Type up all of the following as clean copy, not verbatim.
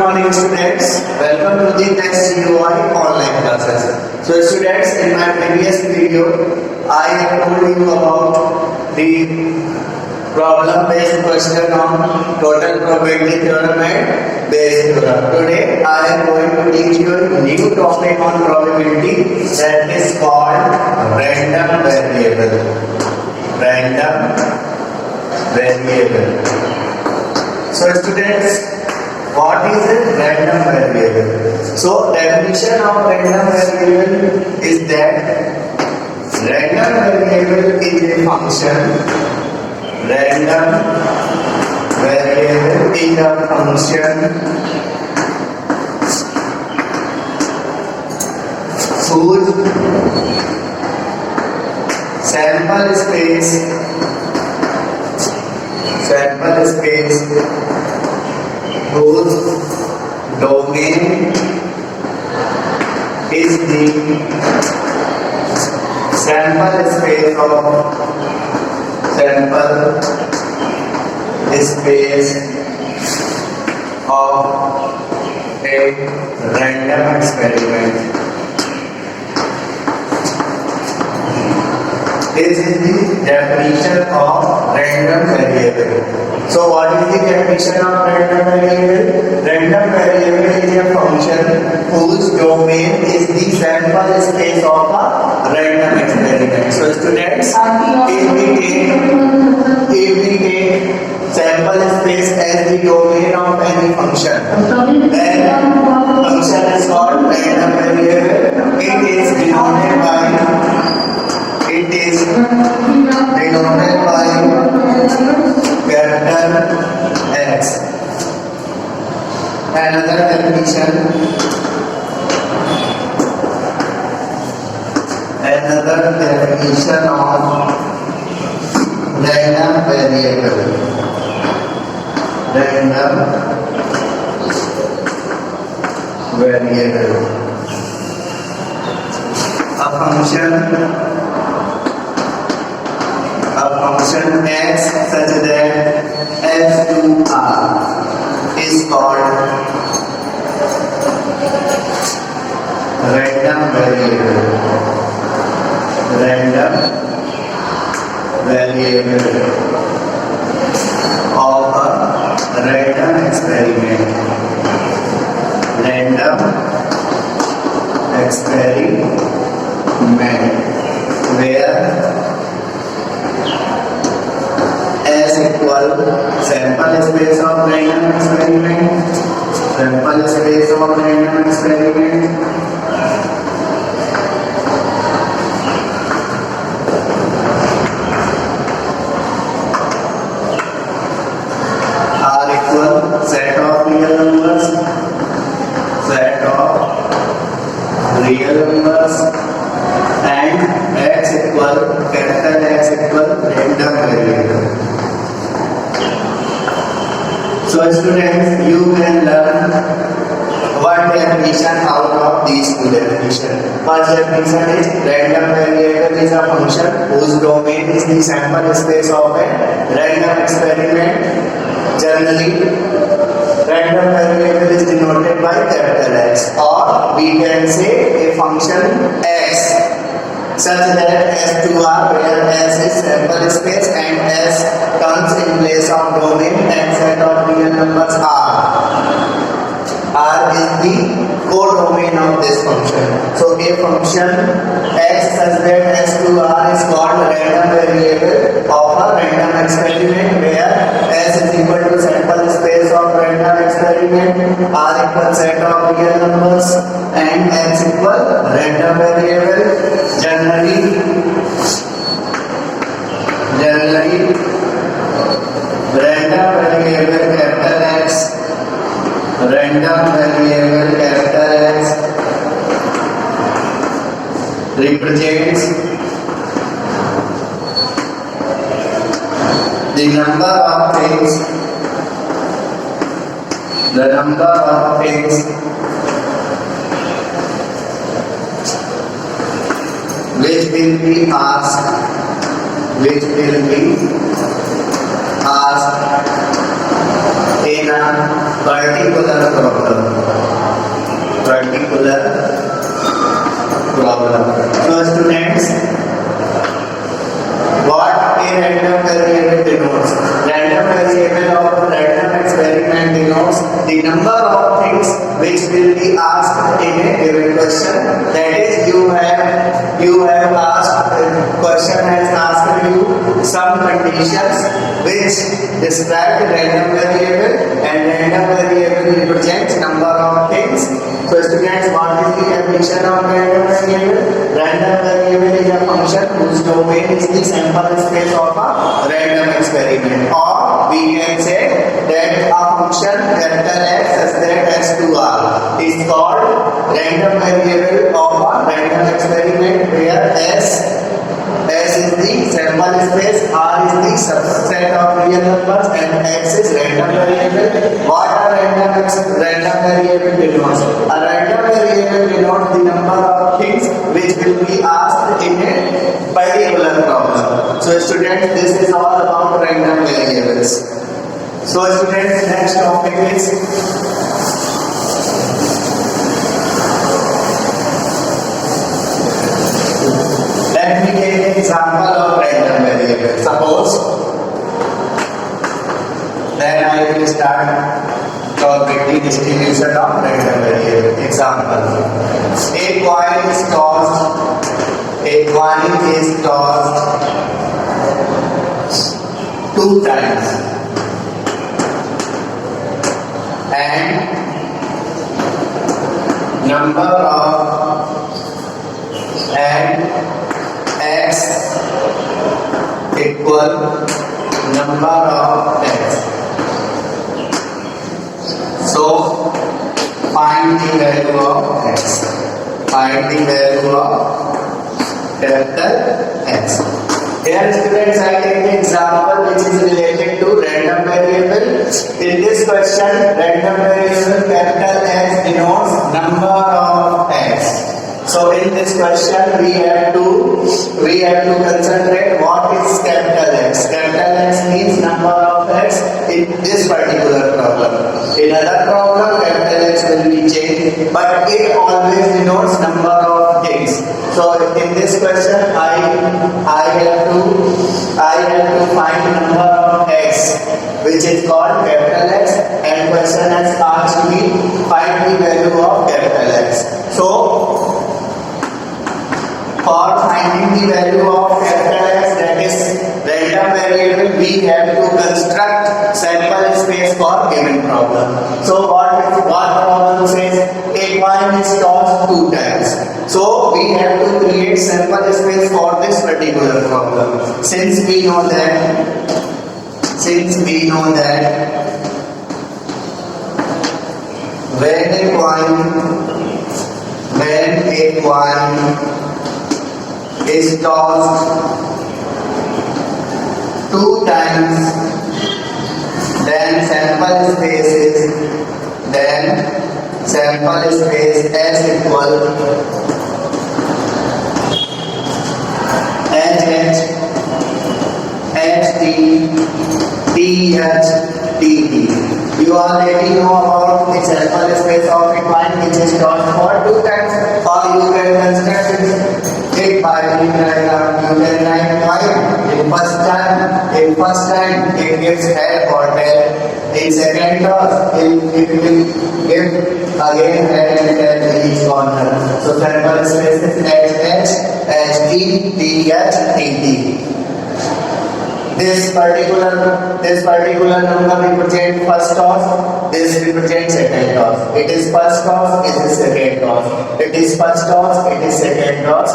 morning students. Welcome to the next Sgoi online classes. So students, in my previous video, I have told you about the problem based question on total probability theorem and Bayes theorem. Today I am going to teach you a new topic on probability that is called random variable. Random variable. So students, what is a random variable? So definition of random variable is that random variable is a function. Random variable is a function whose sample space whose domain is the sample space of a random experiment. This is the definition of random variable. So what is the definition of random variable? Random variable is a function whose domain is the sample space of a random experiment. So students, if we take sample space as the domain of any function, then function is called random variable. It is denoted by capital X. Another definition of random variable. A function x such that f to r is called random variable. Of a random experiment. Where S equal sample space of random experiment, R equal set of real numbers, and X equal capital X equal random variable. So students, you can learn one definition out of these two definitions. First definition is random variable is a function whose domain is the sample space of a random experiment. Generally, random variable is denoted by capital X, or we can say a function x such that S to R, where S is sample space and S comes in place of domain and set of real numbers R. R is the codomain of this function. So a function x such that S to R is called random variable of a random experiment, where S is equal to sample space of random experiment, R equal set of real numbers, and X equal random variable. Generally random variable capital X represents the number of things which will be asked in a particular problem. conditions which describe the random variable, and random variable represents number of things. So students, what is the definition of random variable? Random variable is a function whose domain is the sample space of a random experiment, or we can say that a function capital X such that S2R is called random variable of a random experiment, where S is the sample space, R is the subset of real numbers, and X is random variable. What are random variable denotes? A random variable denotes the number of things which will be asked in a particular problem. So students, this is all about random variables. So students, next topic is let me take an example of random variable. Suppose, then I will start probability distribution of random variable. Example: a coin is tossed 2 times, and number of x equal number of x. So find the value of x. Find the value of capital X. Here students, I take the example which is related to random variable. In this question, random variable capital X denotes number of x. So in this question, we have to concentrate what is capital X. Capital X means number of x in this particular problem. In other problem, capital X will be changed, but it always denotes number of things. So in this question, I have to find number of x, which is called capital X, and question has asked me find the value of capital X. So for finding the value of capital X, that is random variable, we have to construct sample space for given problem. So what problem says a coin is tossed 2 times. So we have to create sample space for this particular problem. Since we know that when a coin is tossed 2 times, then sample space S equal HH, HT, TH, TT. You already know about the sample space of a coin which is tossed for 2 times, or you can construct it by the diagram. You can write coin in first time it gives head or tail. In second toss it will give again head and tail in each corner. So sample space is HH, HT, TH, TT. This particular number represents first toss, this represents second toss. It is first toss, it is second toss. It is first toss, it is second toss.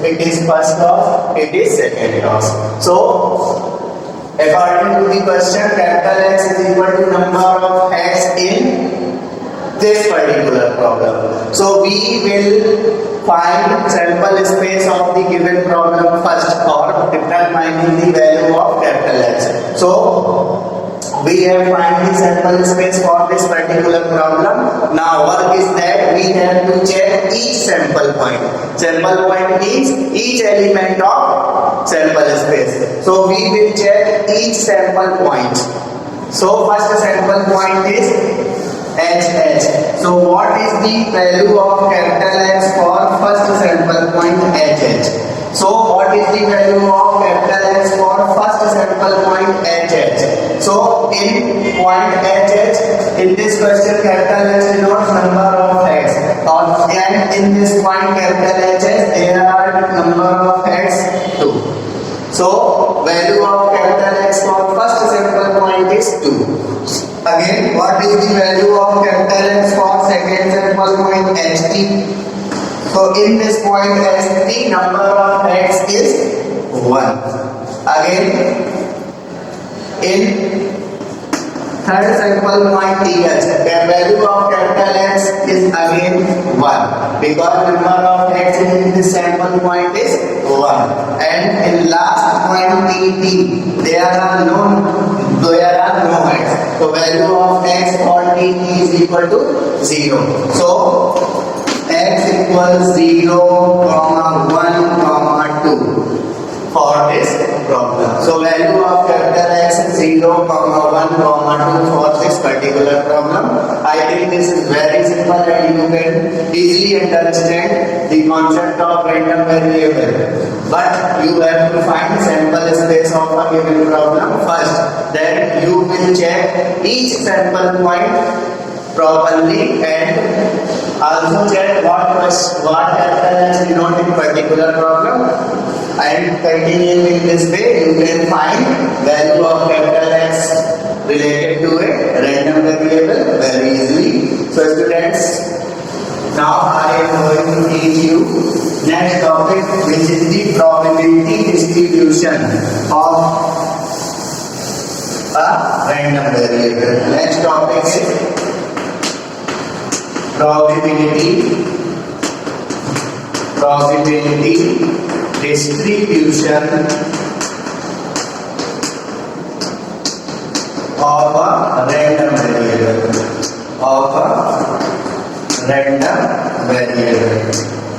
It is first toss, it is second toss. So according to the question, capital X is equal to number of x in this particular problem. So we will find sample space of the given problem first for determining the value of capital X. So we have find the sample space for this particular problem. Now work is that we have to check each sample point. Sample point means each element of sample space. So we will check each sample point. So first sample point is HH. So what is the value of capital X for first sample point HH? So what is the value of capital X for first sample point HH? So in point HH, in this question capital X denotes number of x, and in this point capital HH there are number of x too. So value of capital X for first sample point is 2. Again, what is the value of capital X for second sample point HT? So in this point HT, number of X is 1. Again, in third sample point TH, the value of capital X is again 1 because number of X in this sample point is 1. And in last point TT, there are no X. So value of X for TT is equal to 0. So X equals 0, 1, 2 for this problem. So value of capital X is 0, 1, 2 for this particular problem. I think this is very simple and you can easily understand the concept of random variable. But you have to find sample space of a given problem first. Then you will check each sample point properly and also check what capital X denote in particular problem. And continuing in this way, you can find value of capital X related to a random variable very easily. So students, now I am going to teach you next topic, which is the probability distribution of a random variable. Next topic is probability distribution of a random variable.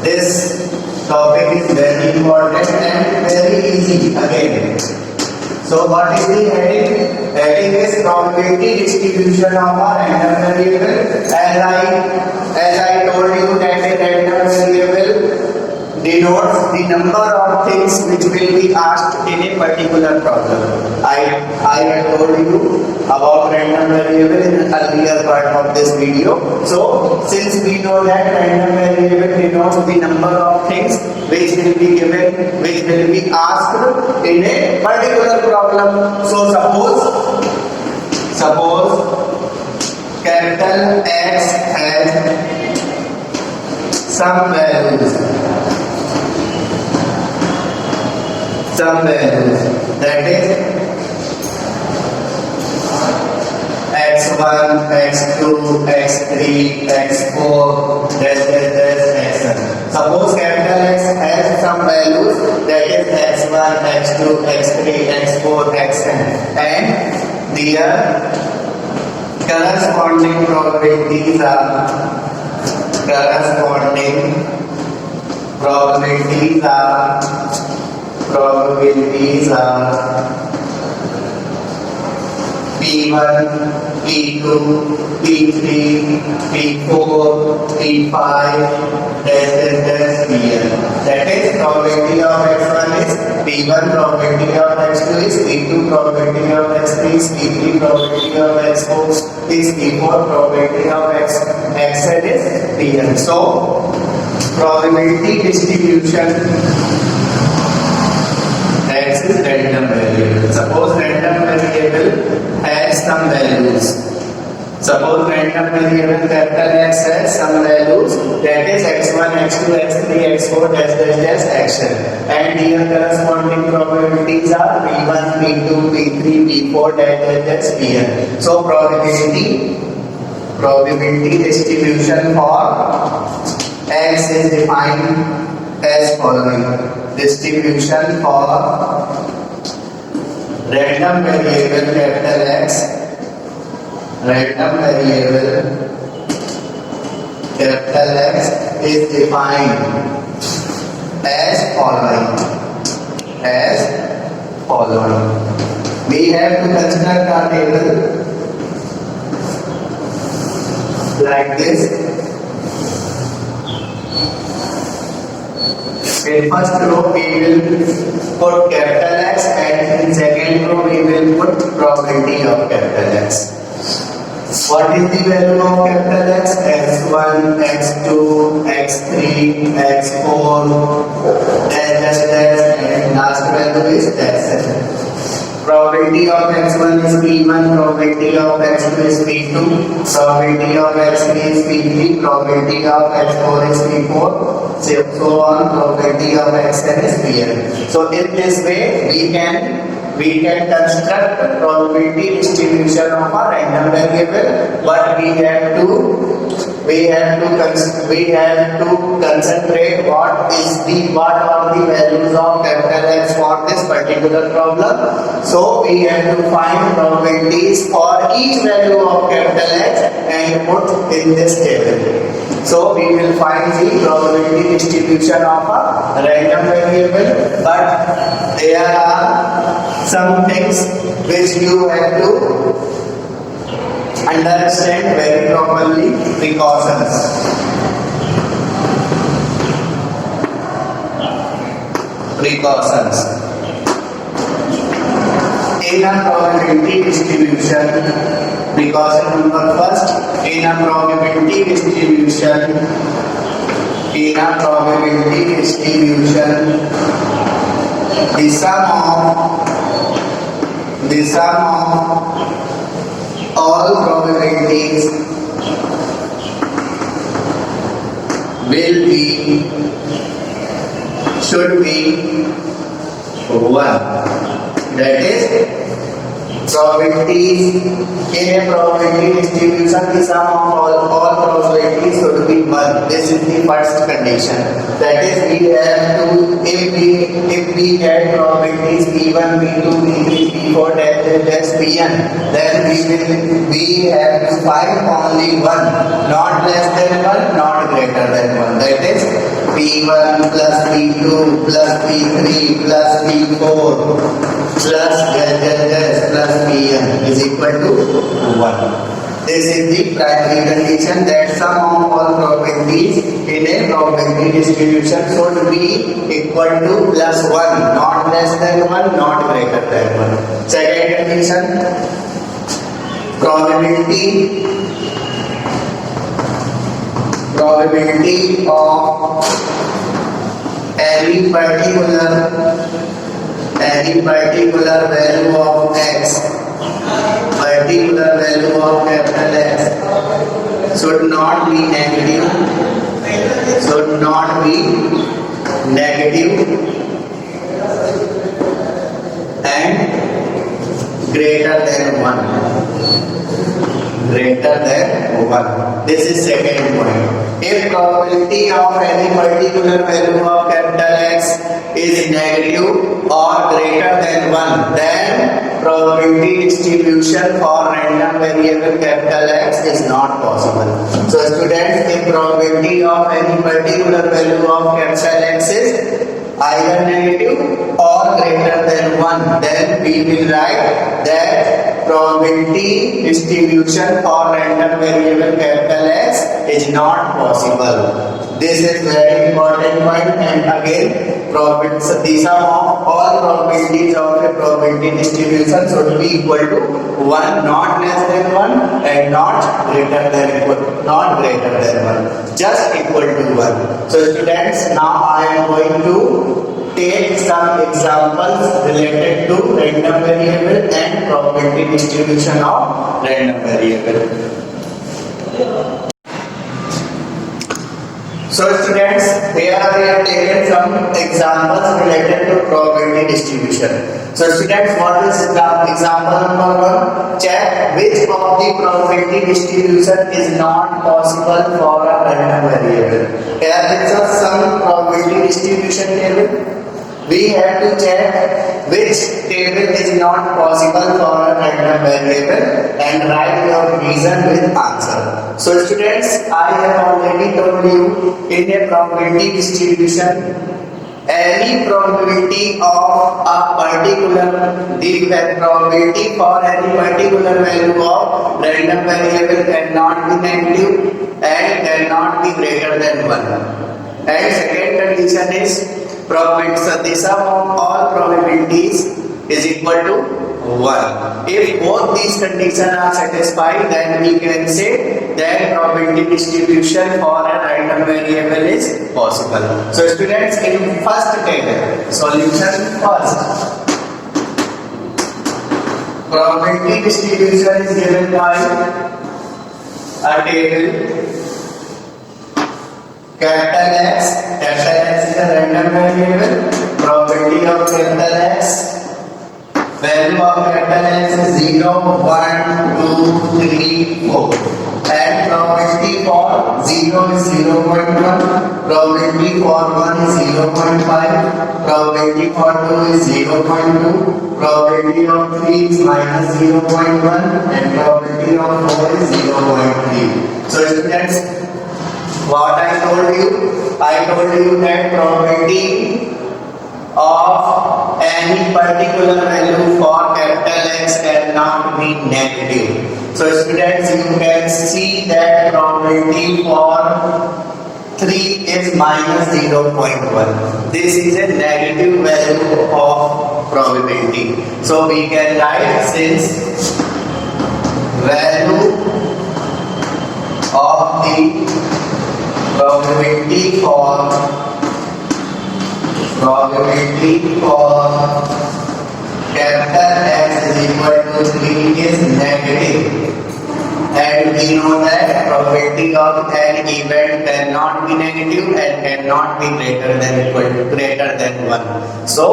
This topic is very important and very easy again. So what is the heading? Heading is probability distribution of a random variable. As I told you that a random variable denotes the number of things which will be asked in a particular problem. I had told you about random variable in the earlier part of this video. So since we know that random variable denotes the number of things which will be given, which will be asked in a particular problem. So suppose capital X has some values. That is x1, x2, x3, x4, xn. Suppose capital X has some values, that is x1, x2, x3, x4, xn, and their corresponding probabilities are P1, P2, P3, P4, P5, Pn. That is probability of x1 is P1, probability of x2 is P2, probability of x3 is P3, probability of x4 is P4, probability of xn is Pn. So probability distribution X is random variable. Suppose random variable has some values. Suppose random variable capital X has some values, that is x1, x2, x3, x4, xn, and here corresponding probabilities are P1, P2, P3, P4, Pn. So probability distribution for X is defined as following. Distribution for random variable capital X, is defined as following. We have to consider the table like this. In first row we will put capital X and in second row we will put probability of capital X. What is the value of capital X? X1, X2, X3, X4, and last value is Xn. Probability of x1 is p1, probability of x2 is p2, probability of x3 is p3, probability of x4 is p4, so on, probability of xn is pn. So in this way we can construct probability distribution of a random variable, but we have to concentrate what are the values of capital X for this particular problem. So we have to find probabilities for each value of capital X and put in this table. So we will find the probability distribution of a random variable, but there are some things which you have to understand very properly. Precautions. In a probability distribution, precaution number first, in a probability distribution, the sum of all probabilities should be 1. That is, probabilities in a probability distribution, the sum of all probabilities should be 1. This is the first condition. That is, we have to, if we get probabilities p1, p2, p3, p4, that's pn, then we have to find only 1, not less than 1, not greater than 1. That is, p1 plus p2 plus p3 plus p4 plus plus pn is equal to 1. This is the primary condition, that sum of all probabilities in a probability distribution should be equal to plus 1, not less than 1, not greater than 1. Second condition, probability of any particular value of x, particular value of capital X should not be negative, and greater than 1. This is second point. If probability of any particular value of capital X is negative or greater than 1, then probability distribution for random variable capital X is not possible. So students, if probability of any particular value of capital X is either negative or greater than 1, then we will write that probability distribution for random variable capital X is not possible. This is very important point, and again, the sum of all probabilities of a probability distribution should be equal to 1, not less than 1, and not greater than 1, just equal to 1. So students, now I am going to take some examples related to random variable and probability distribution of random variable. So students, here we have taken some examples related to probability distribution. So students, what is example number 1? Check which of the probability distribution is not possible for a random variable. Here is some probability distribution table. We have to check which table is not possible for a random variable and write your reason with answer. So students, I have already told you, in a probability distribution, any probability of a particular, the probability for any particular value of random variable cannot be negative and cannot be greater than 1. And second condition is, so the sum of all probabilities is equal to 1. If both these conditions are satisfied, then we can say that probability distribution for a random variable is possible. So students, in first table, solution first. Probability distribution is given by a table. Capital X is a random variable. Probability of capital X. Value of capital X is 0, 1, 2, 3, 4. And probability for 0 is 0.1. Probability for 1 is 0.5. Probability for 2 is 0.2. Probability of 3 is minus 0.1. And probability of 4 is 0.3. So students, what I told you that probability of any particular value for capital X cannot be negative. So students, you can see that probability for 3 is minus 0.1. This is a negative value of probability. So we can write since value of the probability for capital X is equal to 3 is negative, and we know that probability of an event cannot be negative and cannot be greater than 1. So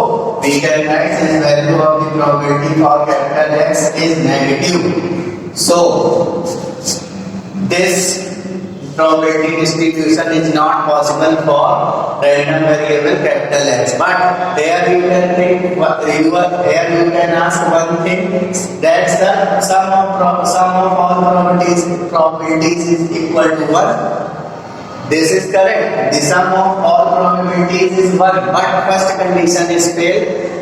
we can write the value of the probability for capital X is negative. So this probability distribution is not possible for random variable capital X. But here you can think, here you can ask one thing, that's the sum of all probabilities is equal to 1. This is correct. The sum of all probabilities is 1. But first condition is failed.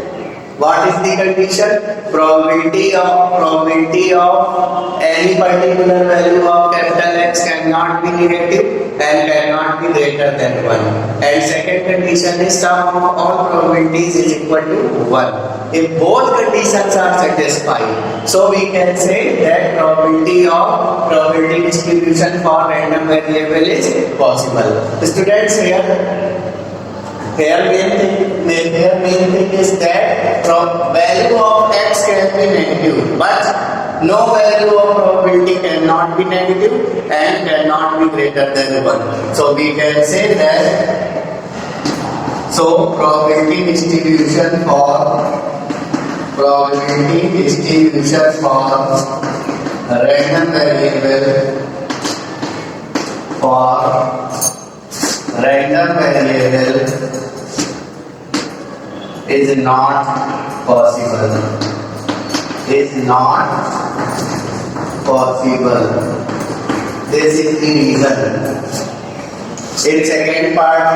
What is the condition? Probability of any particular value of capital X cannot be negative and cannot be greater than 1. And second condition is sum of all probabilities is equal to 1. If both conditions are satisfied, so we can say that probability distribution for random variable is possible. Students, here main thing is that value of X can be negative, but no value of probability cannot be negative and cannot be greater than 1. So we can say that probability distribution for random variable is not possible. This is the reason. In second part,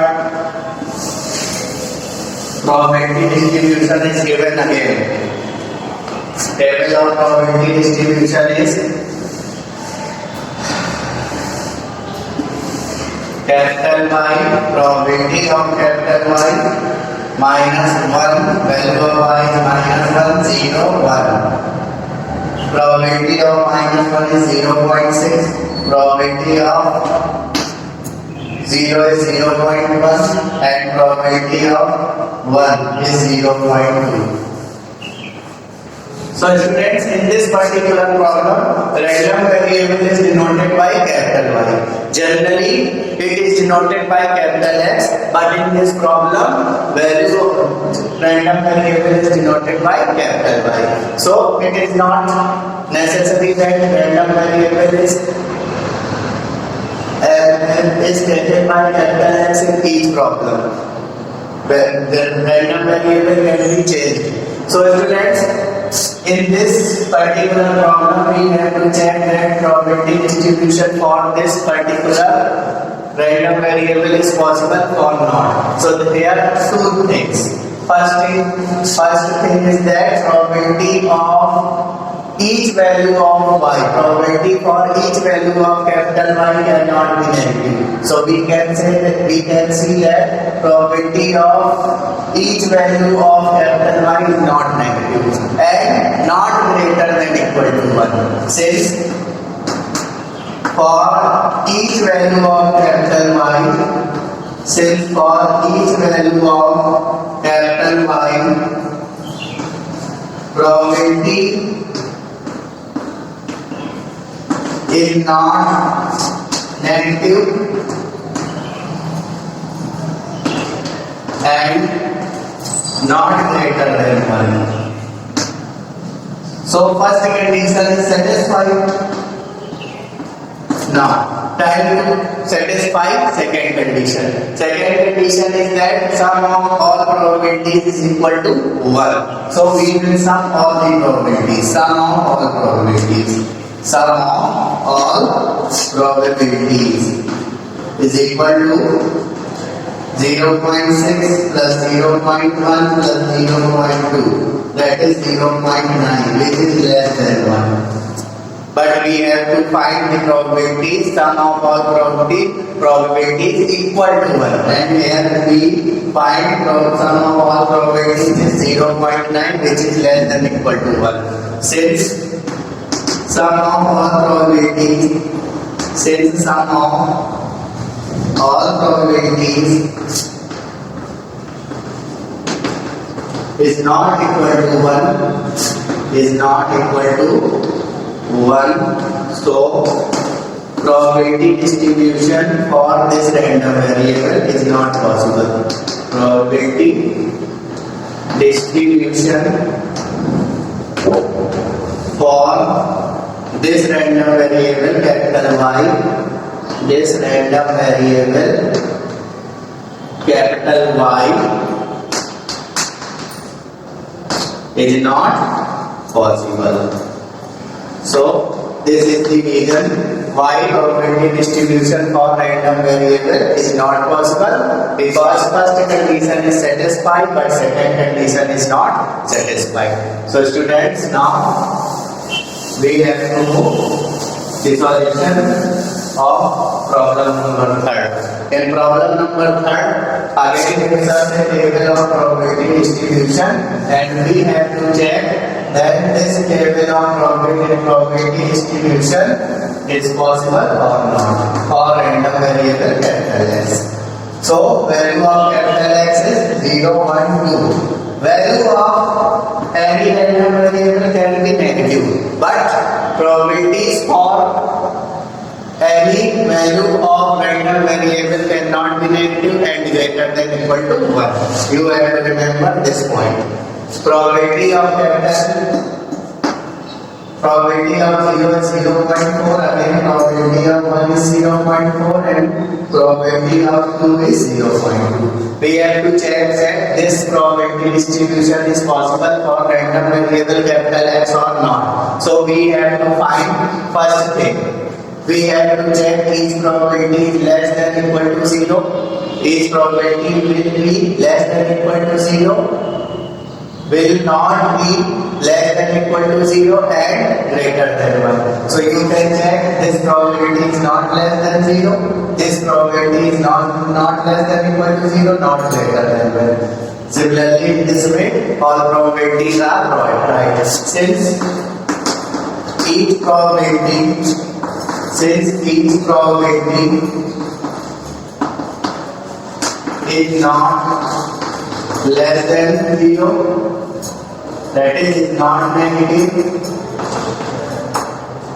probability distribution is given again. Table of probability distribution is capital Y, probability of capital Y minus 1, value of Y is minus 1, 0, 1. Probability of minus 1 is 0.6, probability of 0 is 0.1 and probability of 1 is 0.2. So students, in this particular problem, random variable is denoted by capital Y. Generally, it is denoted by capital X, but in this problem, value of random variable is denoted by capital Y. So it is not necessary that random variable is stated by capital X in each problem. The random variable can be changed. So students, in this particular problem, we have to check that probability distribution for this particular random variable is possible or not. So there are two things. First thing is that probability of each value of Y, probability for each value of capital Y cannot be negative. So we can see that probability of each value of capital Y is not negative and not greater than equal to 1. Since for each value of capital Y, probability is not negative and not greater than 1. So first condition is satisfied. Now try to satisfy second condition. Second condition is that sum of all probabilities is equal to 1. So we will sum all the probabilities. Sum of all probabilities. Sum of all probabilities is equal to 0.6 plus 0.1 plus 0.2, that is 0.9, which is less than 1. But we have to find the probability, sum of all probabilities equal to 1. And here we find sum of all probabilities is 0.9, which is less than equal to 1. Since sum of all probabilities is not equal to 1, so probability distribution for this random variable is not possible. Probability distribution for this random variable capital Y, this random variable capital Y is not possible. So this is the reason why probability distribution for random variable is not possible, because first condition is satisfied but second condition is not satisfied. So students, now we have to move the solution of problem number 3rd. In problem number 3rd, again it is a table of probability distribution, and we have to check that this table of probability distribution is possible or not for random variable capital X. So value of capital X is 0, 1, 2. Value of any random variable can be negative, but probabilities for any value of random variable cannot be negative and greater than equal to 1. You have to remember this point. Probability of capital, probability of 0 is 0.4, again probability of 1 is 0.4 and probability of 2 is 0.2. We have to check that this probability distribution is possible for random variable capital X or not. So we have to find first thing. We have to check each probability is less than equal to 0. Each probability will be less than equal to 0, will not be less than equal to 0 and greater than 1. So you can check this probability is not less than 0, this probability is not less than equal to 0, not greater than 1. Similarly, in this way, all probabilities are right. Since each probability is not less than 0, that is not negative,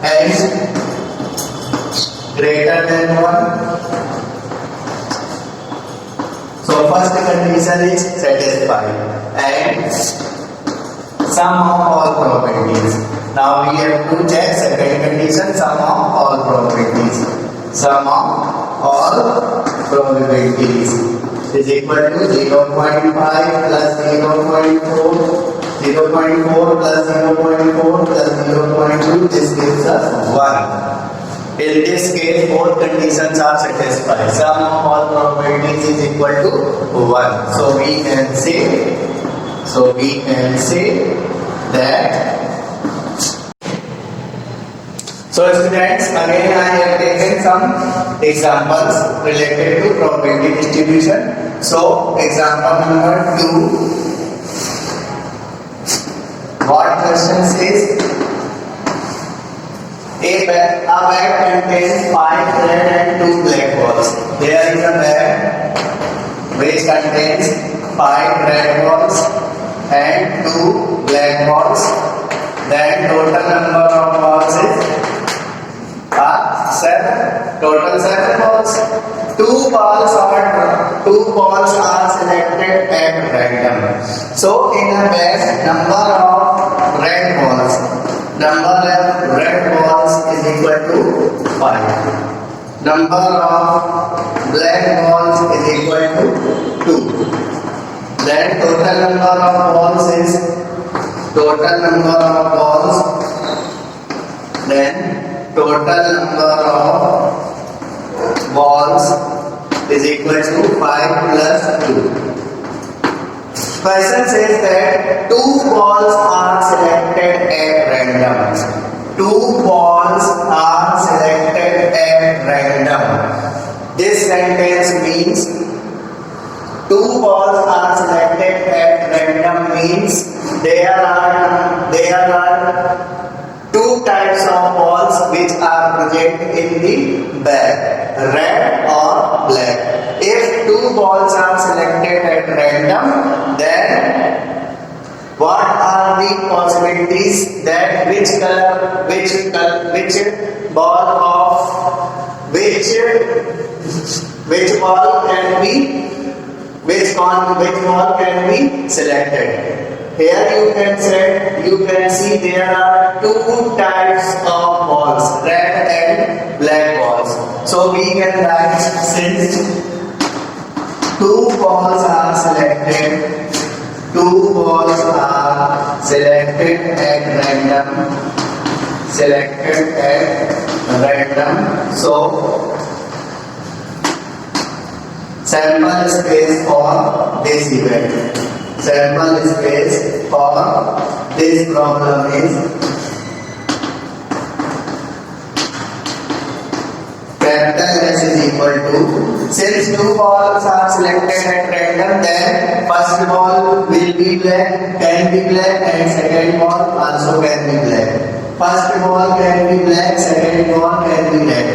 and greater than 1. So first condition is satisfied and sum of all probabilities. Now we have to check second condition, sum of all probabilities. Sum of all probabilities is equal to 0.5 plus 0.4, 0.4 plus 0.4 plus 0.2, this gives us 1. In this case, both conditions are satisfied. Sum of all probabilities is equal to 1. So we can say that. So students, again I have taken some examples related to probability distribution. So example number 2. What question says? A bag contains 5 red and 2 black balls. There is a bag which contains 5 red balls and 2 black balls. Then total number of balls is 7. Total 7 balls. Two balls are selected at random. So in a bag, number of red balls is equal to 5. Number of black balls is equal to 2. Then total number of balls is total number of balls is equal to 5 plus 2. Question says that two balls are selected at random. Two balls are selected at random. This sentence means two balls are selected at random means there are two types of balls which are present in the bag, red or black. If two balls are selected at random, then what are the possibilities that which ball can be selected. Here you can see there are two types of balls, red and black balls. So we can write, since two balls are selected at random, so sample space for this event. Sample space for this problem is capital S is equal to, since two balls are selected at random, then first ball will be black, can be black, and second ball also can be black. First ball can be black, second ball can be red.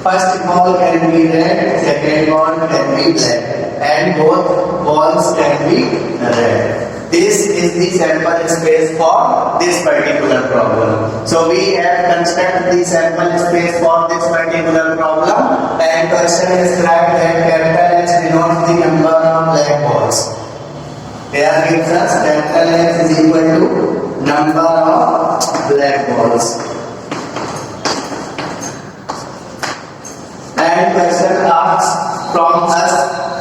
First ball can be red, second ball can be black, and both balls can be red. This is the sample space for this particular problem. So we have constructed the sample space for this particular problem, and question described that capital H denotes the number of black balls. Here gives us capital X is equal to number of black balls. And question asks from us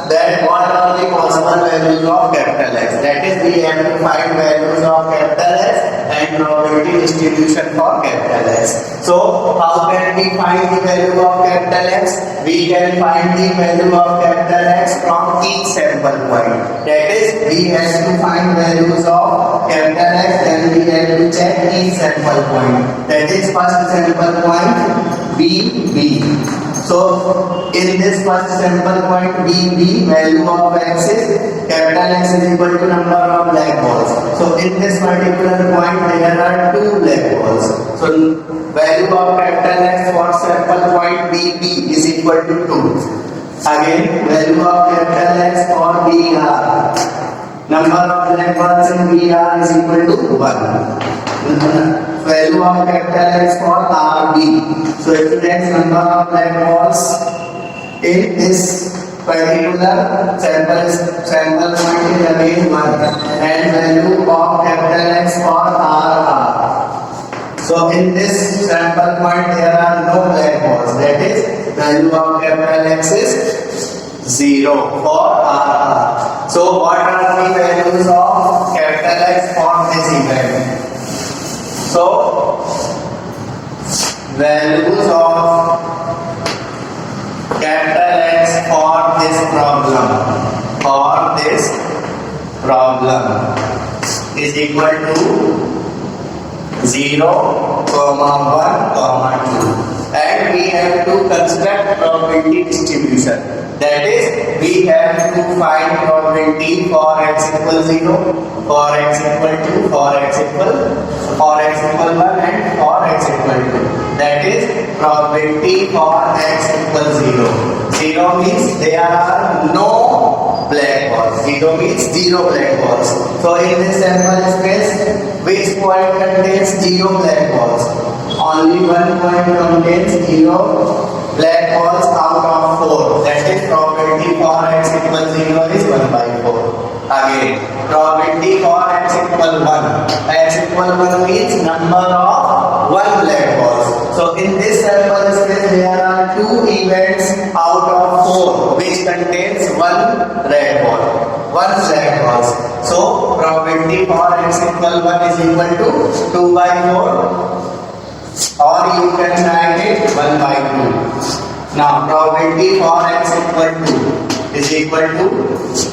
that what are the possible values of capital X. That is, we have to find values of capital X and probability distribution for capital X. So how can we find the value of capital X? We can find the value of capital X from each sample point. That is, we have to find values of capital X and we have to check each sample point. That is, first sample point B. So in this first sample point B, value of X is capital X is equal to number of black balls. So in this particular point there are two black balls. So value of capital X for sample point B is equal to 2. Again, value of capital X for BR, number of black balls in BR is equal to 1. Value of capital X for RB. So students, number of black balls in this particular sample point is again 1, and value of capital X for RR. So in this sample point there are no black balls. That is, value of capital X is 0 for RR. So what are the values of capital X for this event? So, values of capital X for this problem is equal to 0, 1, 2, and we have to construct probability distribution. That is, we have to find probability for X equal 0, for X equal 2, for X equal 1, and for X equal 2. That is, probability for X equal 0. 0 means there are no black balls. 0 means 0 black balls. So in this sample space, which point contains 0 black balls? Only one point contains 0 equal 1. X equal 1 means number of 1 black balls. So in this sample space there are 2 events out of 4 which contains 1 red ball, 1 black balls. So probability for x equal 1 is equal to 2 by 4, or you can write it 1 by 2. Now probability for x equal to is equal to,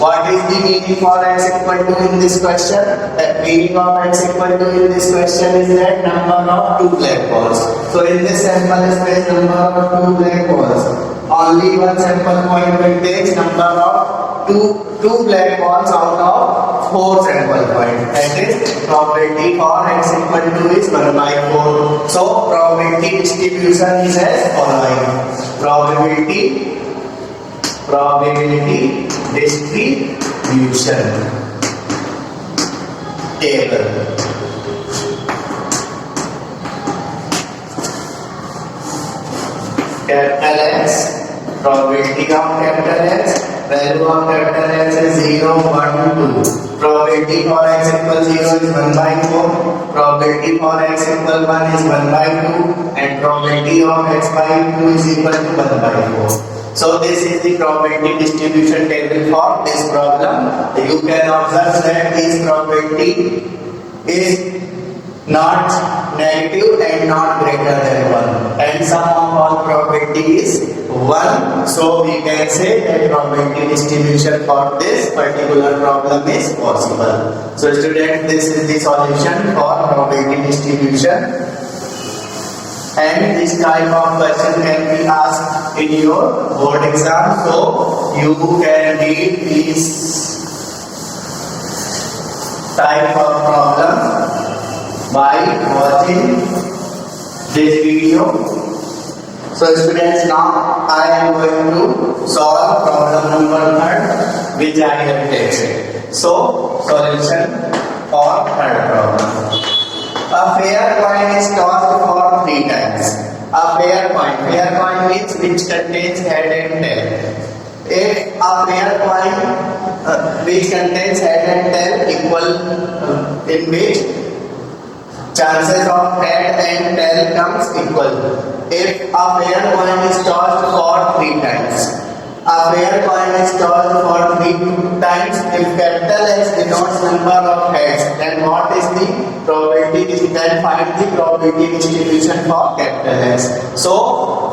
what is the meaning for x equal to in this question? The meaning of x equal to in this question is that number of 2 black balls. So in this sample space number of 2 black balls, only one sample point contains number of 2 black balls out of 4 sample points. That is probability for x equal to is 1 by 4. So probability distribution is as following. Probability distribution table. Capital X, probability of capital X, value of capital X is 0, 1, 2. Probability for x equal 0 is 1 by 4. Probability for x equal 1 is 1 by 2. And probability of x by 2 is equal to 1 by 4. So this is the probability distribution table for this problem. You can observe that this probability is not negative and not greater than 1. And sum of all probability is 1. So we can say that probability distribution for this particular problem is possible. So students, this is the solution for probability distribution. And this type of question can be asked in your board exam. So you can read this type of problem by watching this video. So students, now I am going to solve problem number 3 which I have taken. So solution for 3rd problem. A fair coin is tossed for 3 times. A fair coin means which contains head and tail. If a fair coin which contains head and tail equal, in which chances of head and tail comes equal. If a fair coin is tossed for 3 times. A fair coin is tossed for 3 times. If capital X denotes number of heads, then what is the probability? Then find the probability distribution for capital X. So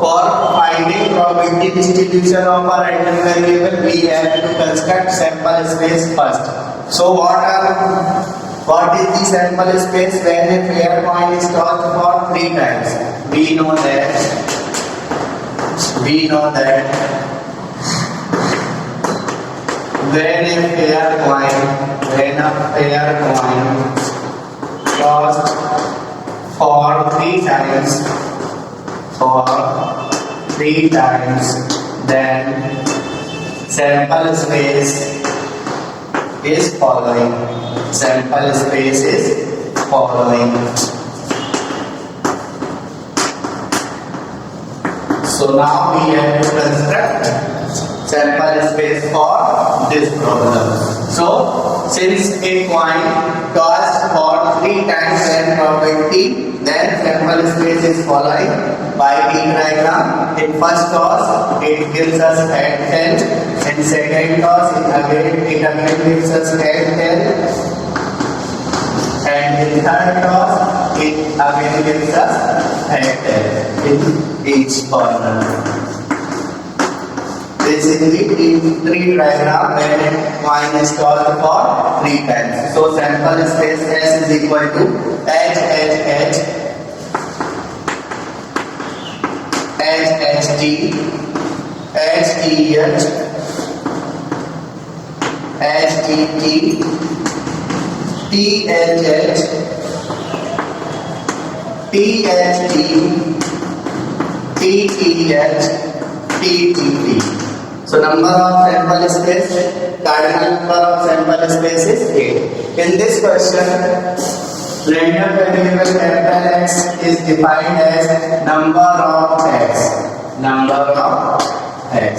for finding probability distribution of a random variable, we have to construct sample space first. So what is the sample space when a fair coin is tossed for 3 times? We know that when a fair coin tossed for 3 times, then sample space is following. So now we have to construct sample space for this problem. So since a coin tossed for 3 times then probability, then sample space is following by the diagram. In first toss it gives us head tail. In second toss it again gives us head tail. And in third toss it again gives us head tail in each corner. This is the tree diagram when coin is tossed for 3 times. So sample space S is equal to H, T, T. So number of sample space, cardinal number of sample space is 8. In this question, random variable capital X is defined as number of x.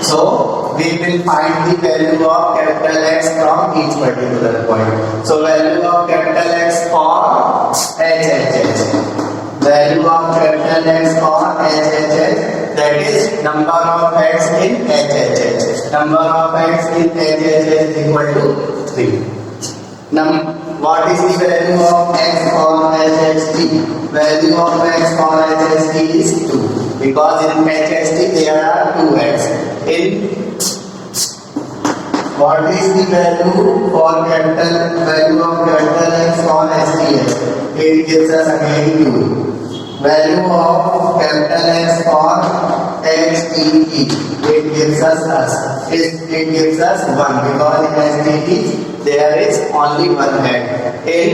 So we will find the value of capital X from each particular point. So value of capital X for HHH. Value of capital X for HHH, that is number of X in HHH. Number of X in HHH is equal to 3. Now, what is the value of X for HHT? Value of X for HHT is 2. Because in HHT there are 2 X. What is the value for value of capital X for STH? It gives us again 2. Value of capital X for HTT, it gives us 1 because in HTT there is only one head. In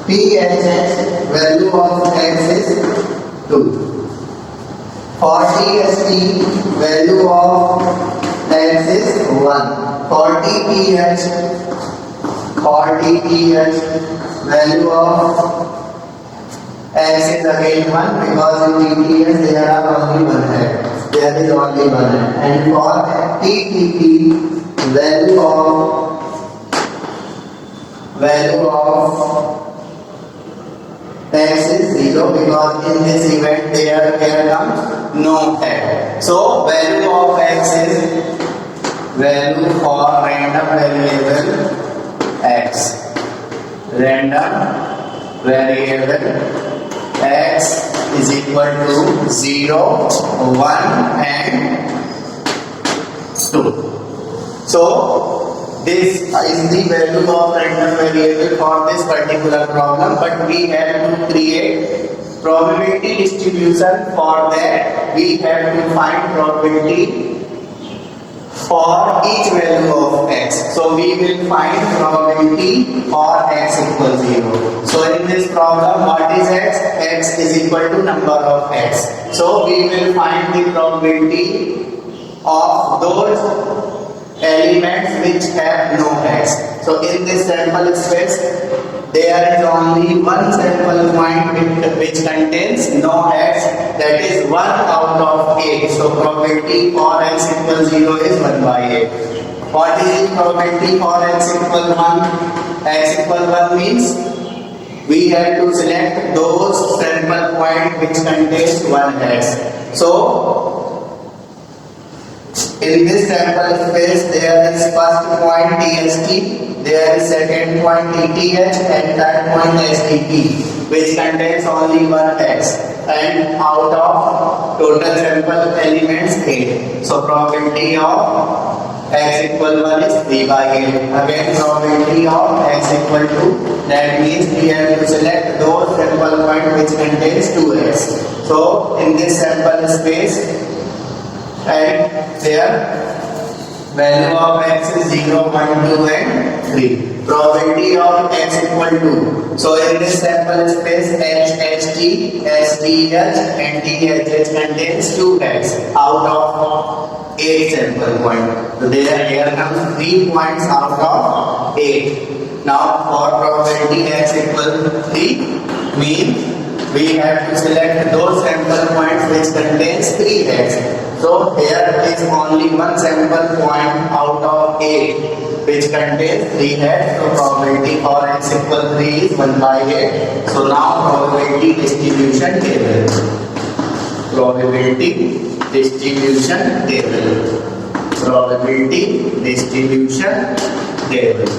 PHH, value of X is 2. For TST, value of X is 1. For TTH, value of X is again 1 because in TTS there are only one head. There is only one head. And for TTP, value of X is 0 because in this event there comes no head. So value of X is value for random variable X. Random variable X is equal to 0, 1 and 2. So this is the value of random variable for this particular problem, but we have to create probability distribution. For that we have to find probability for each value of X. So we will find probability for X equals 0. So in this problem, what is X? X is equal to number of X. So we will find the probability of those elements which have no X. So in this sample space, there is only one sample point which contains no X, that is 1 out of 8. So probability for X equals 0 is 1 by 8. What is the probability for X equal 1? X equal 1 means we have to select those sample point which contains 1 X. So in this sample space there is first point TST, there is second point TTH and third point STT, which contains only 1 X, and out of total sample elements 8. So probability of X equal 1 is 3 by 8. Again probability of X equal 2, that means we have to select those sample point which contains 2X. So in this sample space, and there value of X is 0, 1, 2 and 3. Probability of X equal 2. So in this sample space, HHT, STH and THH contains 2X out of 8 sample points. So here comes 3 points out of 8. Now for probability X equal 3 means we have to select those sample points which contains 3X. So here is only one sample point out of 8 which contains 3X. So probability for X equal 3 is 1 by 8. So now probability distribution table. Probability distribution table. Probability distribution table.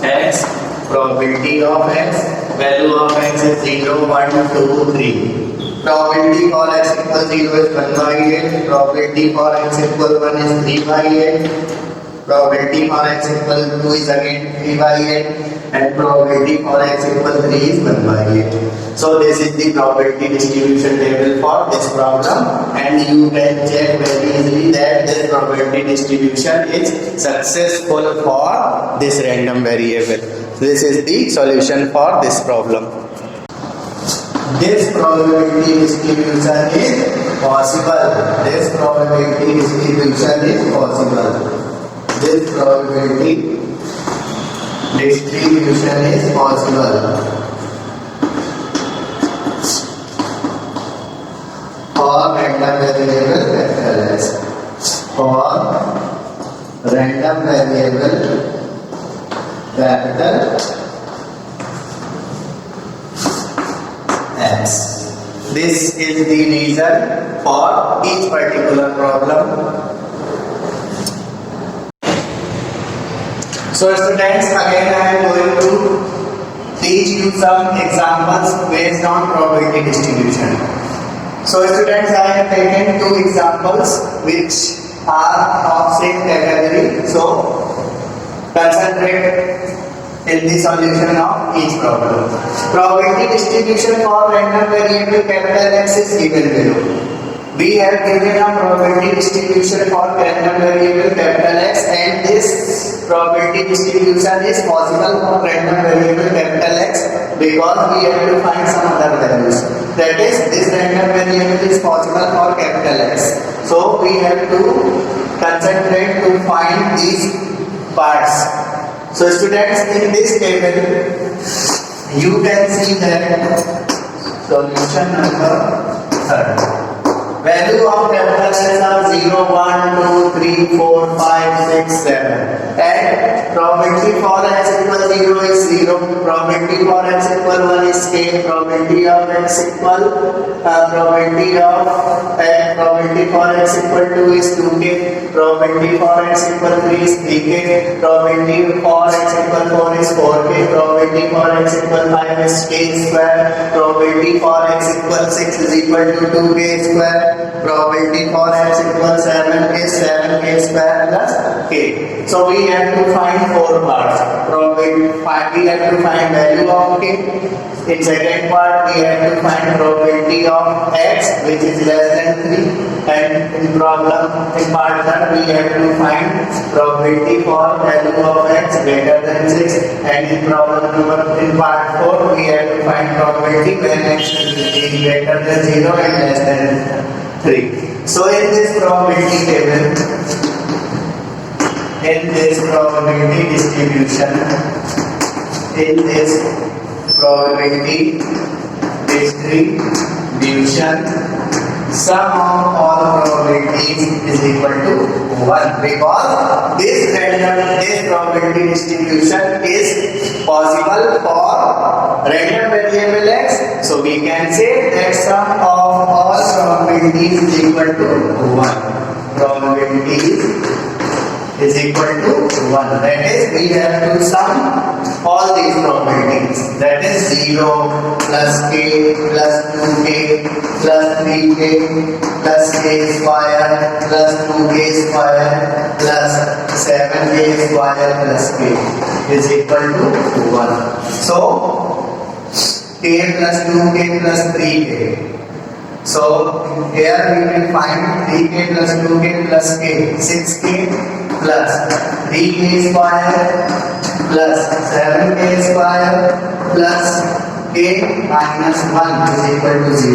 X, probability of X, value of X is 0, 1, 2, 3. Probability for X equals 0 is 1 by 8. Probability for X equal 1 is 3 by 8. Probability for X equal 2 is again 3 by 8. And probability for X equal 3 is 1 by 8. So this is the probability distribution table for this problem, and you can check very easily that this probability distribution is successful for this random variable. This is the solution for this problem. This probability distribution is possible. This probability distribution is possible. This probability distribution is possible. x. This is the reason for each particular problem. So students, again I am going to teach you some examples based on probability distribution. So students, I have taken two examples which are of same category. So concentrate in the solution of each problem. Probability distribution for random variable capital X is given below. We have given a probability distribution for random variable capital X, and this probability distribution is possible for random variable capital X because we have to find some other values. That is, this random variable is possible for capital X. So we have to concentrate to find these parts. So students, in this table you can see that solution number 3. Value of capital X are 0, 1, 2, 3, 4, 5, 6, 7. And probability for X equal 0 is 0. Probability for X equal 1 is K. Probability of X equal probability for X equal 2 is 2K. Probability for X equal 3 is 3K. Probability for X equal 4 is 4K. Probability for X equal 5 is K square. Probability for X equal 6 is equal to 2K square. Probability for X equal 7 is 7K square plus K. So we have to find 4 parts. We have to find value of K. In second part, we have to find probability of X, which is less than 3. And in part 3, we have to find probability for value of X greater than 6. And in part 4, we have to find probability when X is greater than 0 and less than 3. So in this probability table, in this probability distribution, sum of all probabilities is equal to 1 because this probability distribution is possible for random variable X. So we can say that sum of all probabilities is equal to 1. Probabilities is equal to 1. That is, we have to sum all these probabilities. That is 0 plus K plus 2K plus 3K plus K square plus 2K square plus 7K square plus K is equal to 1. So K plus 2K plus 3K. So here we will find 3K plus 2K plus K, 6K plus 3K square plus 7K square plus K minus 1 is equal to 0.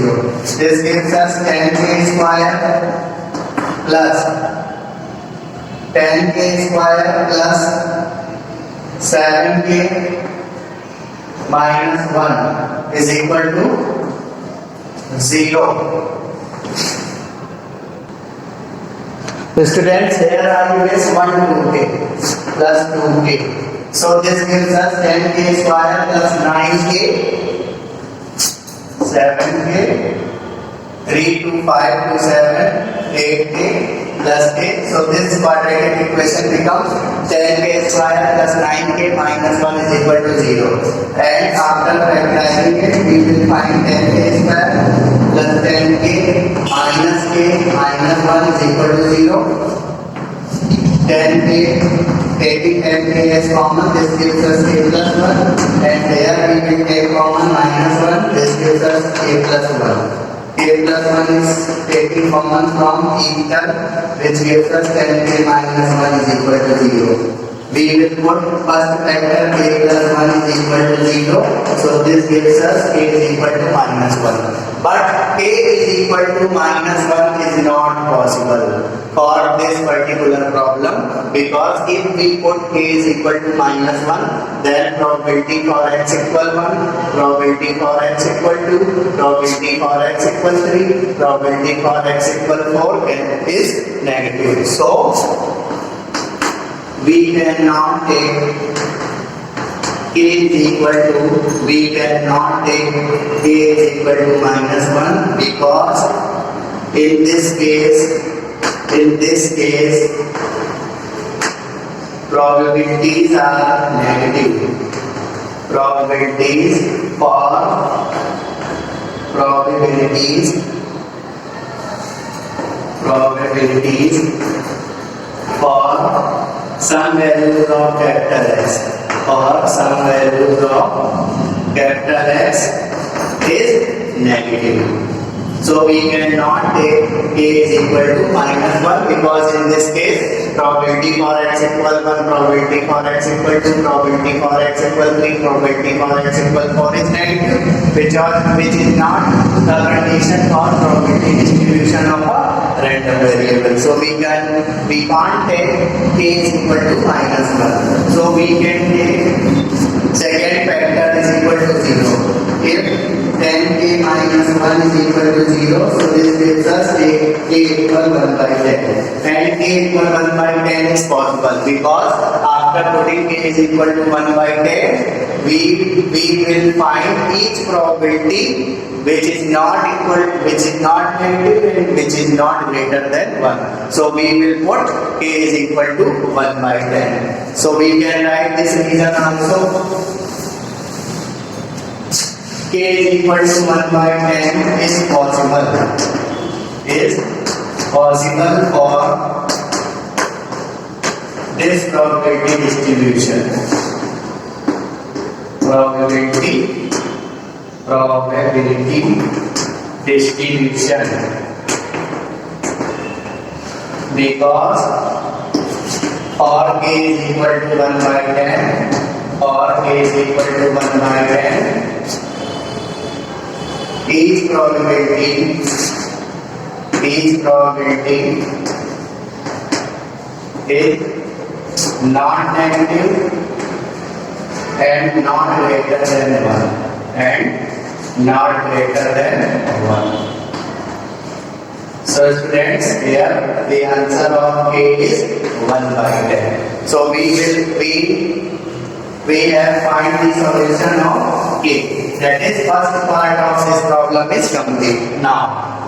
This gives us 10K square plus 10K square plus 7K minus 1 is equal to 0. The students, here I will guess 1 2K plus 2K. So this gives us 10K square plus 9K, 7K, 3 to 5 to 7, 8K plus K. So this quadratic equation becomes 10K square plus 9K minus 1 is equal to 0. And after factorizing it, we will find 10K square plus 10K minus K minus 1 is equal to 0. 10K, taking 10K as common, this gives us K plus 1. And here we will take common minus 1, this gives us K plus 1. K plus 1 is taking common from each term, which gives us 10K minus 1 is equal to 0. We will put first factor K plus 1 is equal to 0. So this gives us K is equal to minus 1. But K is equal to minus 1 is not possible for this particular problem, because if we put K is equal to minus 1, then probability for X equal 1, probability for X equal 2, probability for X equal 3, probability for X equal 4 is negative. So we can now take k is equal to, we cannot take k is equal to minus 1 because in this case probabilities are negative. Probabilities for some values of capital X, is negative. So we cannot take k is equal to minus 1 because in this case probability for x equal 1, probability for x equal 2, probability for x equal 3, probability for x equal 4 is negative, which is not the condition for probability distribution of a random variable. So we can't take k is equal to minus 1. So we can take second factor is equal to 0. If 10k minus 1 is equal to 0, so this gives us k equal 1 by 10. And k equal 1 by 10 is possible because after putting k is equal to 1 by 10, we will find each probability which is not negative and which is not greater than 1. So we will put k is equal to 1 by 10. So we can write this reason also. K is equal to 1 by 10 is possible for this probability distribution. Probability distribution, because for k is equal to 1 by 10, or k is equal to 1 by 10, each probability is not negative and not greater than 1. So students, here the answer of k is 1 by 10. So we have find the solution of k. That is, first part of this problem is complete. Now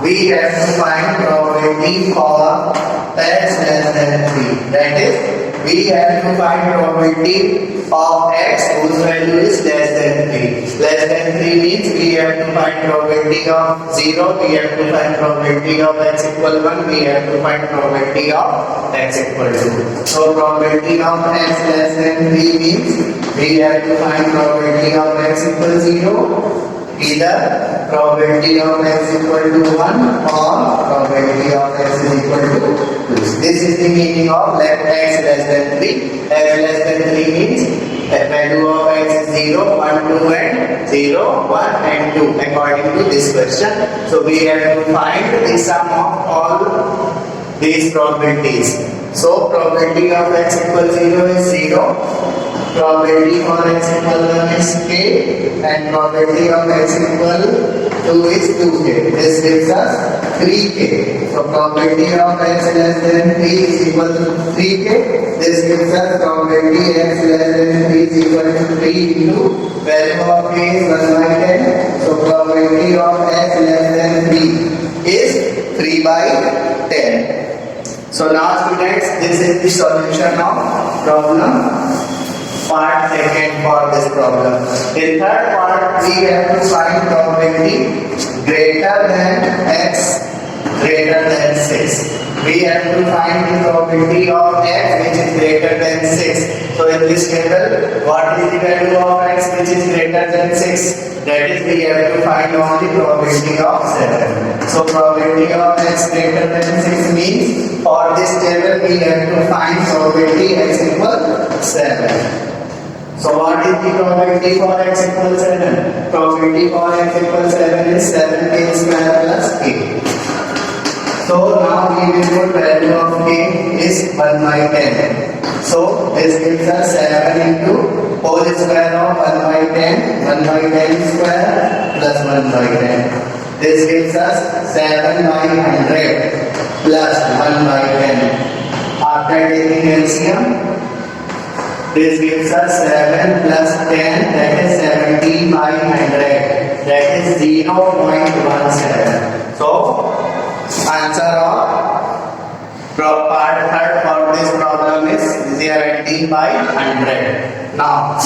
we have to find probability for x less than 3. That is, we have to find probability of x whose value is less than 3. Less than 3 means we have to find probability of 0, we have to find probability of x equal 1, we have to find probability of x equal 2. So probability of x less than 3 means we have to find probability of x equal 0, either probability of x equal to 1 or probability of x is equal to 2. This is the meaning of let x less than 3. X less than 3 means the value of x is 0, 1, 2 and 0, 1 and 2 according to this question. So we have to find the sum of all these probabilities. So probability of x equal 0 is 0. Probability for x equal 1 is k, and probability of x equal 2 is 2k. This gives us 3k. So probability of x less than 3 is equal to 3k. This gives us probability x less than 3 is equal to 3 into value of k is 1 by 10. So probability of x less than 3 is 3 by 10. So now students, this is the solution of problem part second for this problem. In third part, we have to find probability greater than x greater than 6. We have to find the probability of x which is greater than 6. So in this table, what is the value of x which is greater than 6? That is, we have to find only probability of 7. So probability of x greater than 6 means for this table we have to find probability x equal 7. So what is the probability for x equal 7? Probability for x equal 7 is 7k square plus k. So now we will put value of k is 1 by 10. So this gives us 7 into whole square of 1 by 10. 1 by 10 square plus 1 by 10. This gives us 7 by 100 plus 1 by 10. After taking LCM, This gives us 7 plus 10, that is 7500. That is 0.17. So, answer of part third for this problem is 70/100. Now,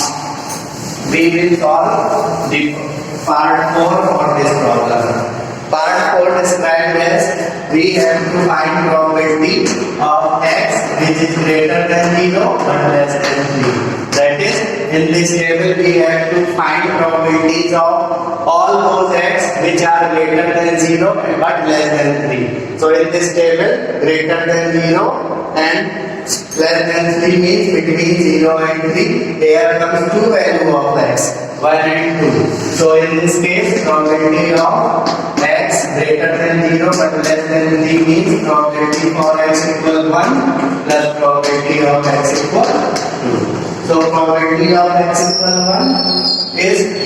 we will solve the part 4 for this problem. Part 4 described as we have to find probability of x which is greater than 0 but less than 3. That is, in this table we have to find probabilities of all those x which are greater than 0 but less than 3. So in this table, greater than 0 and less than 3 means between 0 and 3. Here comes two values of x, 1 and 2. So in this case, probability of x greater than 0 but less than 3 means probability for x equal 1 plus probability of x equal 2. So probability of x equal 1 is k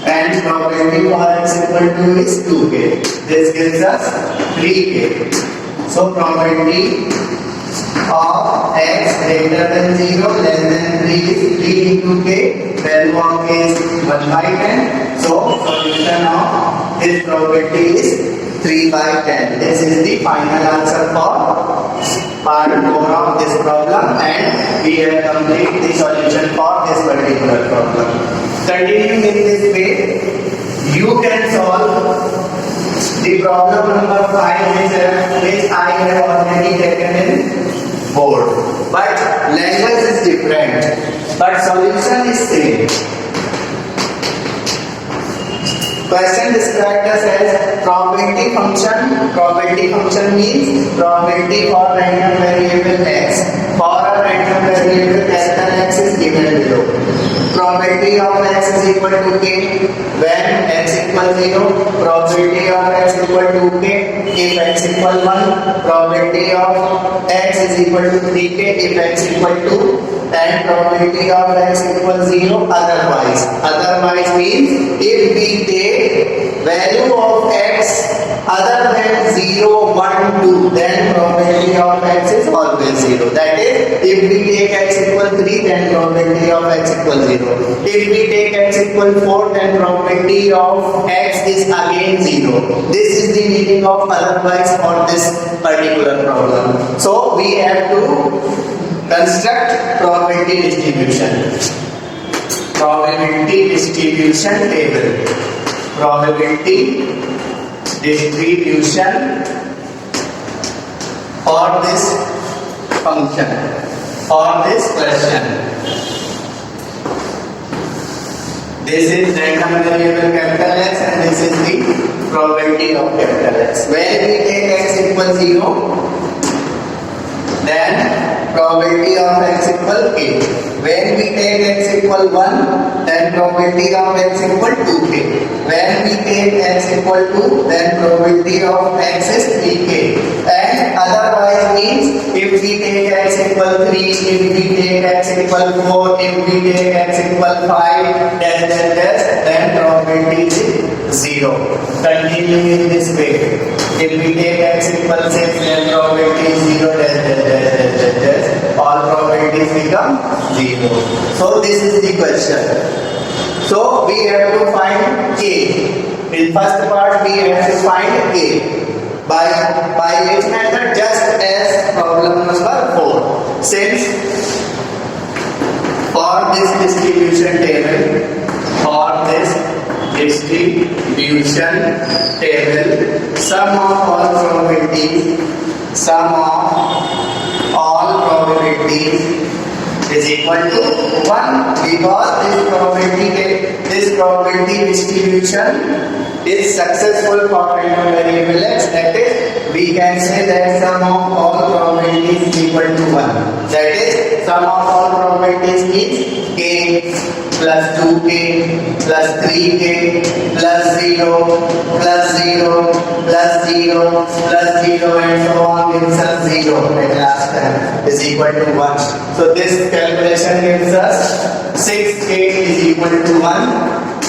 and probability for x equal 2 is 2k. This gives us 3k. So probability of x greater than 0 less than 3 is 3 into k. Value of k is 1/10. So solution of this probability is 3/10. This is the final answer for part 4 of this problem, and we have completed the solution for this particular problem. Continuing in this way, you can solve the problem number 5 which I have already taken in board. But language is different, but solution is same. Question described us as probability function. Probability function means probability for random variable x. For a random variable capital X is given below. Probability of x is equal to k when x equals 0. Probability of x equal to k if x equal 1. Probability of x is equal to 3k if x equal 2. And probability of x equals 0 otherwise. Otherwise means if we take value of x other than 0, 1, 2, then probability of x is always 0. That is, if we take x equal 3, then probability of x equals 0. If we take x equal 4, then probability of x is again 0. This is the meaning of otherwise for this particular problem. So we have to construct probability distribution. Probability distribution table. Probability distribution for this function, for this question. This is random variable capital X and this is the probability of capital X. When we take x equals 0, then probability of x equal k. When we take x equal 1, then probability of x equal 2k. When we take x equal 2, then probability of x is 3k. And otherwise means if we take x equal 3, if we take x equal 4, if we take x equal 5, then probability is 0. Continuing in this way. If we take x equal 6, then probability is 0, all probabilities become 0. So this is the question. So we have to find k. In first part we have to find k. By which method? Just as problem number 4. Since for this distribution table, sum of all probabilities is equal to 1 because this probability distribution is successful for random variable x. That is, we can say that sum of all probabilities is equal to 1. That is, sum of all probabilities is k plus 2k plus 3k plus 0 plus 0 plus 0 plus 0 and so on gives us 0 at last time is equal to 1. So this calculation gives us 6k is equal to 1.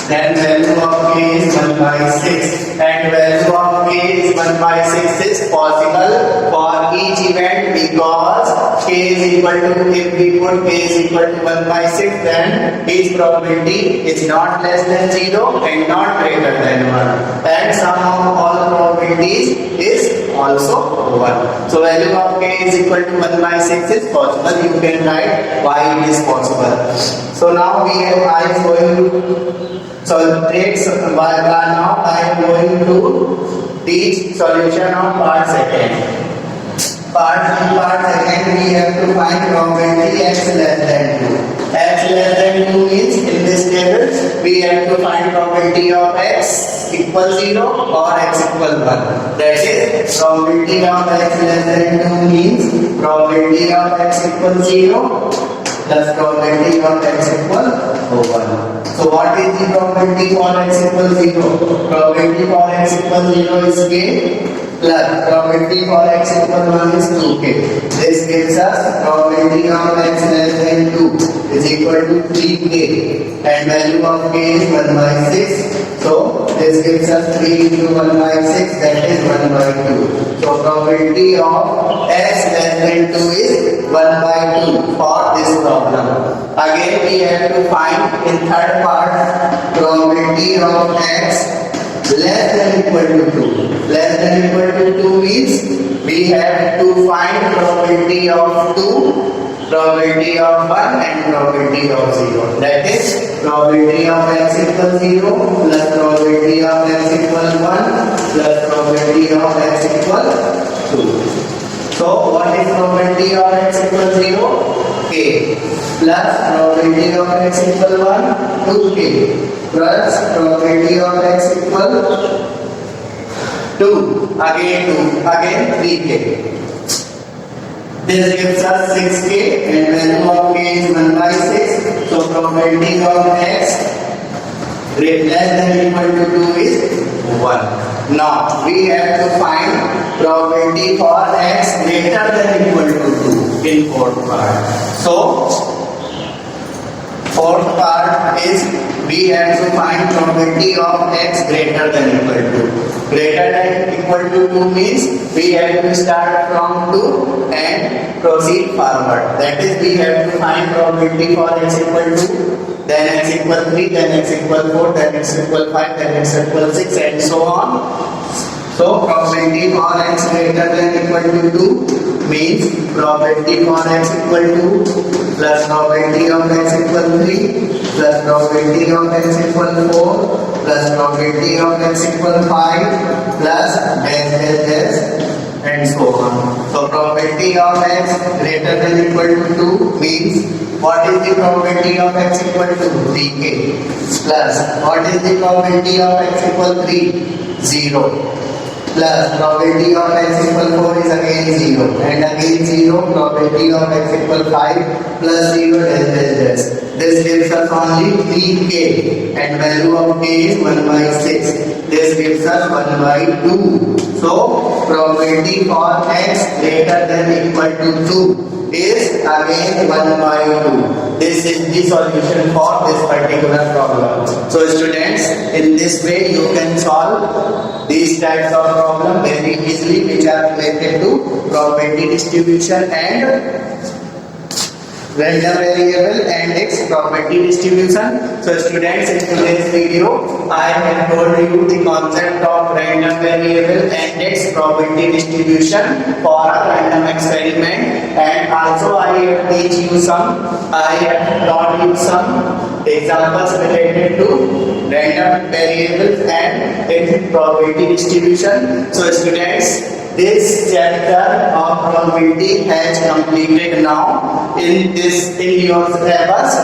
Then value of k is 1/6 and value of of k is 1 by 6 is possible for each event because k is equal to, if we put k is equal to 1 by 6, then its probability is not less than 0 and not greater than 1, and sum of all probabilities is also 1. So value of k is equal to 1 by 6 is possible. You can write why it is possible. So now I am going to now I am going to teach solution of part second. Part second we have to find probability x less than 2. X less than 2 means in this table we have to find probability of x equal 0 or x equal 1. That is, probability of x less than 2 means probability of x equal 0 plus probability of x equal 1. So what is the probability for x equal 0? Probability for x equal 0 is k plus probability for x equal 1 is 2k. This gives us probability of x less than 2 is equal to 3k and value of k is 1 by 6. So this gives us 3 into 1 by 6, that is 1 by 2. So probability of x less than 2 is 1 by 2 for this problem. Again we have to find in third part probability of x less than equal to 2. Less than equal to 2 means we have to find probability of 2, probability of 1 and probability of 0. That is, probability of x equal 0 plus probability of x equal 1 plus probability of x equal 2. So what is probability of x equal 0? K plus probability of x equal 1 2k plus probability of x equal 2 again 3k. This gives us 6k and value of k is 1 by 6. So probability of x less than equal to 2 is 1. Now we have to find probability for x greater than equal to 2 in fourth part. So fourth part is we have to find probability of x greater than equal to 2. Greater than equal to 2 means we have to start from 2 and proceed forward. That is, we have to find probability for x equal to, then x equal 3, then x equal 4, then x equal 5, then x equal 6 and so on. So probability for x greater than equal to 2 means probability for x equal to plus probability of x equal 3 plus probability of x equal 4 plus probability of x equal 5 plus dash and so on. So probability of x greater than equal to 2 means what is the probability of x equal to 3k plus what is the probability of x equal 3? 0 plus probability of x equal 4 is again 0 and again 0 probability of x equal 5 plus 0 dash. This gives us only 3k and value of k is 1 by 6. This gives us 1 by 2. So probability for x greater than equal to 2 is again 1 by 2. This is the solution for this particular problem. So students, in this way you can solve these types of problem very easily, which are related to probability distribution and random variable and its probability distribution. So students, in today's video I have told you the concept of random variable and its probability distribution for a random experiment, and also I have taught you some examples related to random variables and its probability distribution. So students, this chapter of probability has completed now. In your syllabus,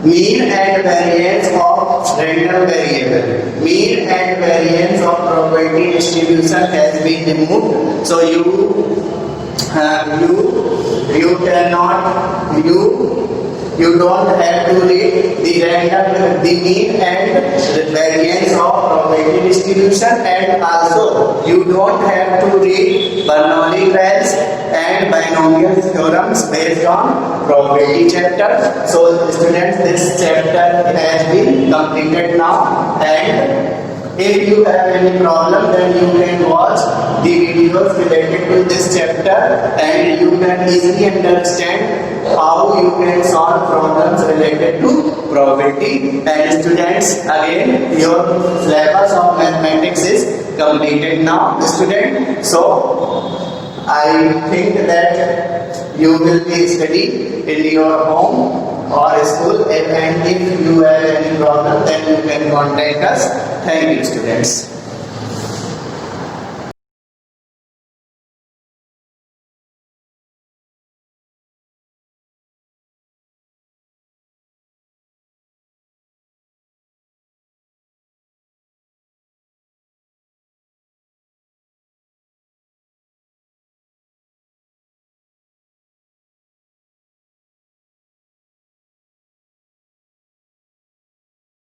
mean and variance of random variable, mean and variance of probability distribution has been removed. So you don't have to read the mean and the variance of probability distribution, and also you don't have to read Bernoulli graph and binomial theorems based on probability chapter. So students, this chapter has been completed now, and If you have any problem, then you can watch the videos related to this chapter and you can easily understand how you can solve problems related to probability. And students, again, your syllabus of mathematics is completed now, student. So I think that you will be studying in your home or school, and if you have any problem, then you can contact us. Thank you, students.